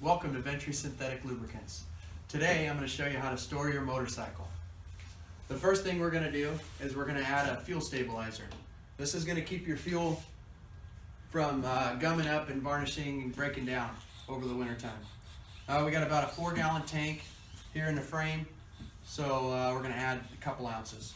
Welcome to Ventre Synthetic Lubricants. Today I'm going to show you how to store your motorcycle. The first thing we're going to do is we're going to add a fuel stabilizer. This is going to keep your fuel from gumming up and varnishing and breaking down over the winter time. We got about a 4-gallon tank here in the frame, so we're going to add a couple ounces.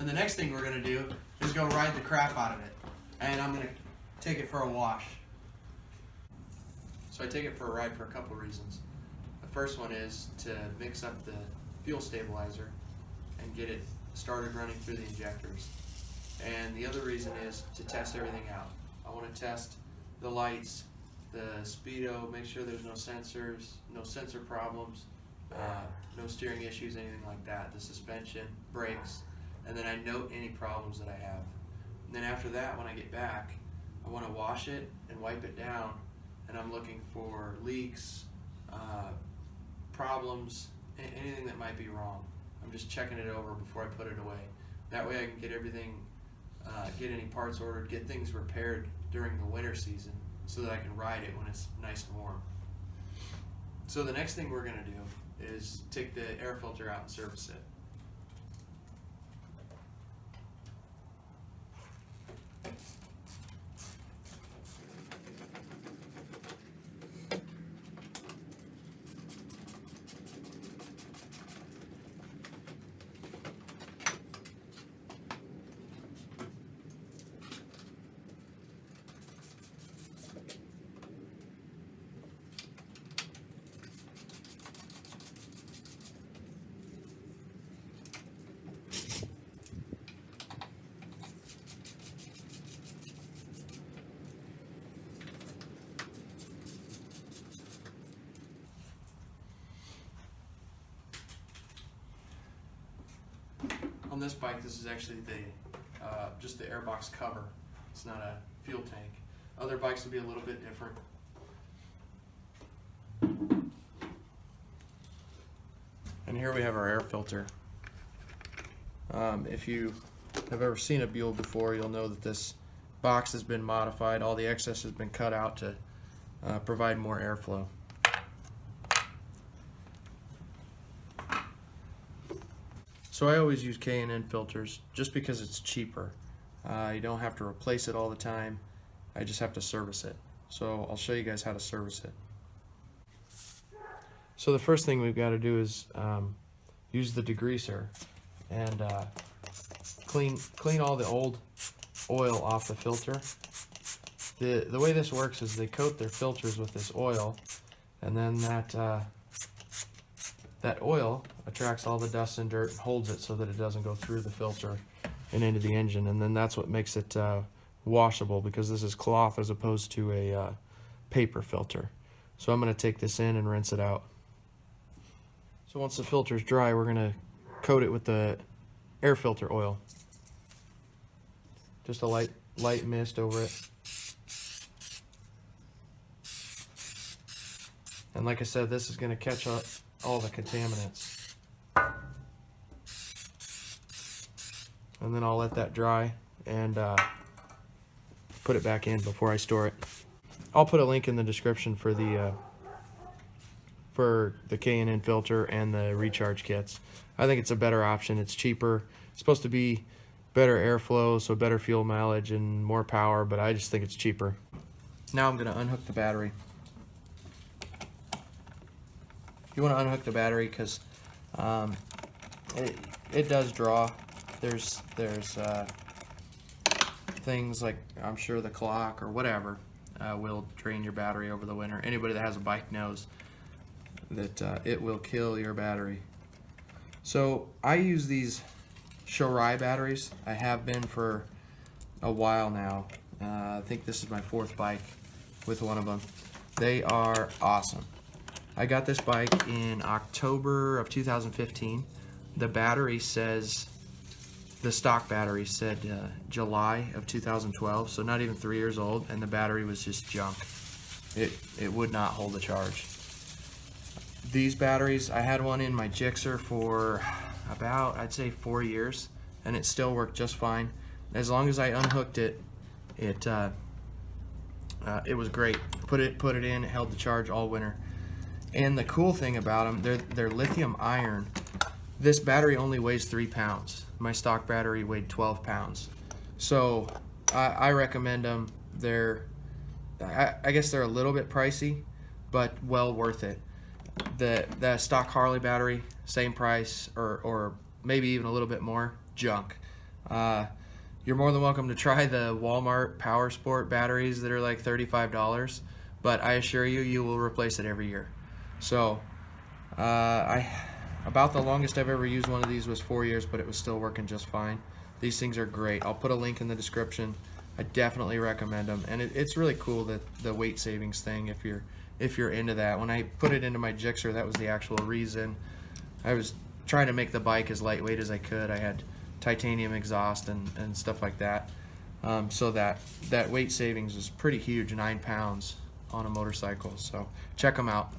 And the next thing we're going to do is go ride the crap out of it. And I'm going to take it for a wash. So I take it for a ride for a couple reasons. The first one is to mix up the fuel stabilizer and get it started running through the injectors. And the other reason is to test everything out. I want to test the lights, the speedo, make sure there's no sensors, no sensor problems, no steering issues, anything like that. The suspension, brakes. And then I note any problems that I have. And then after that, when I get back, I want to wash it and wipe it down, and I'm looking for leaks, problems, anything that might be wrong. I'm just checking it over before I put it away. That way I can get everything, get any parts ordered, get things repaired during the winter season so that I can ride it when it's nice and warm. So the next thing we're going to do is take the air filter out and service it. On this bike, this is actually just the airbox cover. It's not a fuel tank. Other bikes will be a little bit different. And here we have our air filter. If you have ever seen a Buell before, you'll know that this box has been modified. All the excess has been cut out to provide more airflow. So I always use K&N filters just because it's cheaper. You don't have to replace it all the time. I just have to service it. So I'll show you guys how to service it. So the first thing we've got to do is use the degreaser and clean all the old oil off the filter. The way this works is they coat their filters with this oil, and then that oil attracts all the dust and dirt and holds it so that it doesn't go through the filter and into the engine, and then that's what makes it washable, because this is cloth as opposed to a paper filter. So I'm going to take this in and rinse it out. So once the filter's dry, we're going to coat it with the air filter oil. Just a light mist over it. And like I said, this is going to catch up all the contaminants. And then I'll let that dry and put it back in before I store it. I'll put a link in the description for the K&N filter and the recharge kits. I think it's a better option. It's cheaper. It's supposed to be better airflow, so better fuel mileage and more power, but I just think it's cheaper. Now I'm going to unhook the battery. You want to unhook the battery because it does draw. There's things like, I'm sure the clock or whatever will drain your battery over the winter. Anybody that has a bike knows that it will kill your battery. So I use these Shorai batteries. I have been for a while now. I think this is my 4th bike with one of them. They are awesome. I got this bike in October of 2015. The battery says, the stock battery said July of 2012, so not even 3 years old, and the battery was just junk. It would not hold a charge. These batteries, I had one in my Gixxer for about, I'd say, 4 years, and it still worked just fine. As long as I unhooked it, it was great. Put it in, it held the charge all winter. And the cool thing about them, they're lithium iron. This battery only weighs 3 pounds. My stock battery weighed 12 pounds. So I recommend them. I guess they're a little bit pricey, but well worth it. The stock Harley battery, same price, or maybe even a little bit more, junk. You're more than welcome to try the Walmart Power Sport batteries that are like $35, but I assure you, you will replace it every year. So about the longest I've ever used one of these was 4 years, but it was still working just fine. These things are great. I'll put a link in the description. I definitely recommend them, and it's really cool that the weight savings thing, if you're into that. When I put it into my Gixxer, that was the actual reason. I was trying to make the bike as lightweight as I could. I had titanium exhaust and stuff like that, so that weight savings is pretty huge, 9 pounds on a motorcycle. So check them out.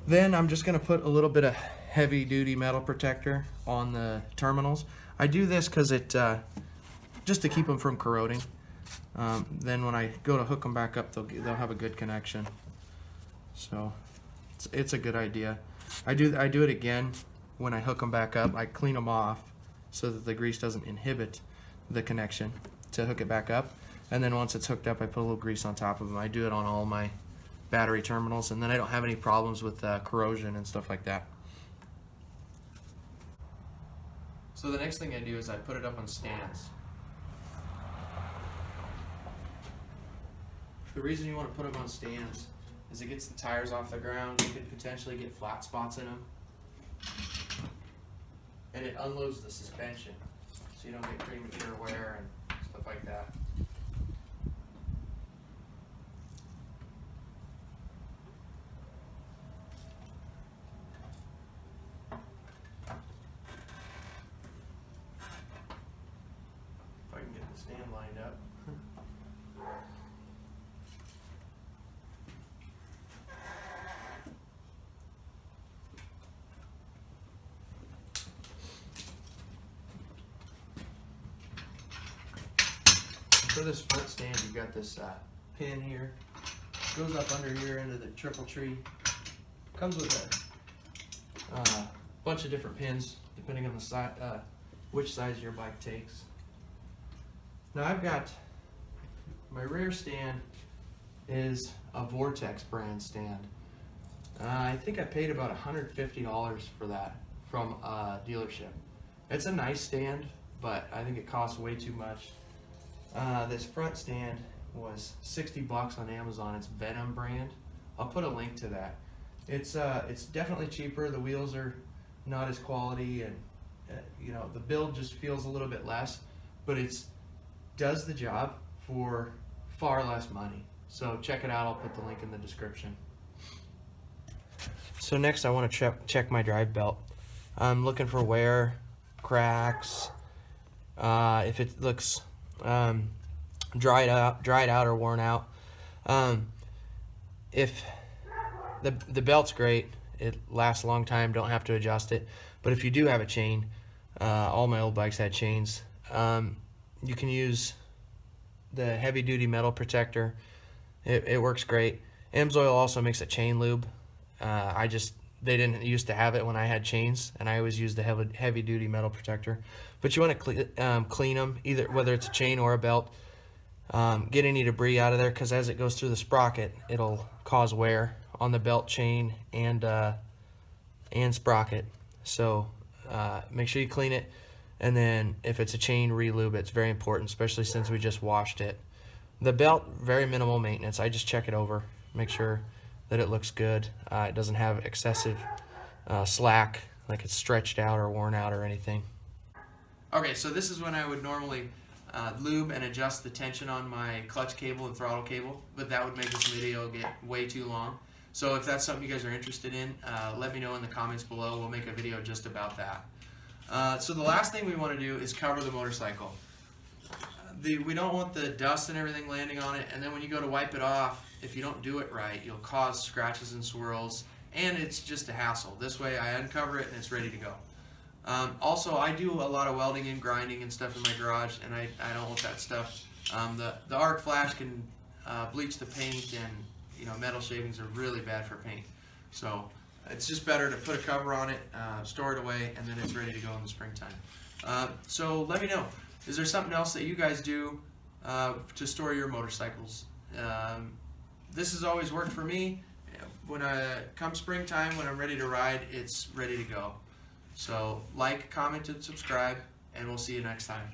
Then I'm just going to put a little bit of heavy duty metal protector on the terminals. I do this because it just to keep them from corroding. Then when I go to hook them back up, they'll have a good connection. So it's a good idea. I do it again when I hook them back up. I clean them off so that the grease doesn't inhibit the connection to hook it back up. And then once it's hooked up, I put a little grease on top of them. I do it on all my battery terminals, and then I don't have any problems with corrosion and stuff like that. So the next thing I do is I put it up on stands. The reason you want to put them on stands is it gets the tires off the ground. You could potentially get flat spots in them, and it unloads the suspension, so you don't get premature wear and stuff like that. If I can get the stand lined up. For this front stand, you've got this pin here. Goes up under here into the triple tree. Comes with a bunch of different pins depending on the size, which size your bike takes. Now I've got my rear stand is a Vortex brand stand. I think I paid about $150 for that from a dealership. It's a nice stand, but I think it costs way too much. This front stand was $60 on Amazon. It's Venom brand. I'll put a link to that. It's definitely cheaper. The wheels are not as quality, and you know, the build just feels a little bit less, but it's does the job for far less money. So check it out. I'll put the link in the description. So next I want to check my drive belt. I'm looking for wear, cracks, if it looks dried out or worn out. If the belt's great, it lasts a long time, don't have to adjust it. But if you do have a chain, all my old bikes had chains, you can use the heavy duty metal protector. It works great. AMSOIL also makes a chain lube. They didn't used to have it when I had chains, and I always used the heavy duty metal protector. But you want to clean them, either whether it's a chain or a belt. Get any debris out of there, because as it goes through the sprocket, it'll cause wear on the belt, chain, and sprocket. So make sure you clean it, and then if it's a chain, re-lube it. It's very important, especially since we just washed it. The belt, very minimal maintenance. I just check it over, make sure that it looks good. It doesn't have excessive slack, like it's stretched out or worn out or anything. Okay, so this is when I would normally lube and adjust the tension on my clutch cable and throttle cable, but that would make this video get way too long. So if that's something you guys are interested in, let me know in the comments below. We'll make a video just about that. So the last thing we want to do is cover the motorcycle. We don't want the dust and everything landing on it, and then when you go to wipe it off, if you don't do it right, you'll cause scratches and swirls, and it's just a hassle. This way I uncover it and it's ready to go. Also, I do a lot of welding and grinding and stuff in my garage, and I don't want that stuff. The arc flash can bleach the paint, and metal shavings are really bad for paint. So it's just better to put a cover on it, store it away, and then it's ready to go in the springtime. So let me know, is there something else that you guys do to store your motorcycles? This has always worked for me. When come springtime, when I'm ready to ride, it's ready to go. So like, comment, and subscribe, and we'll see you next time.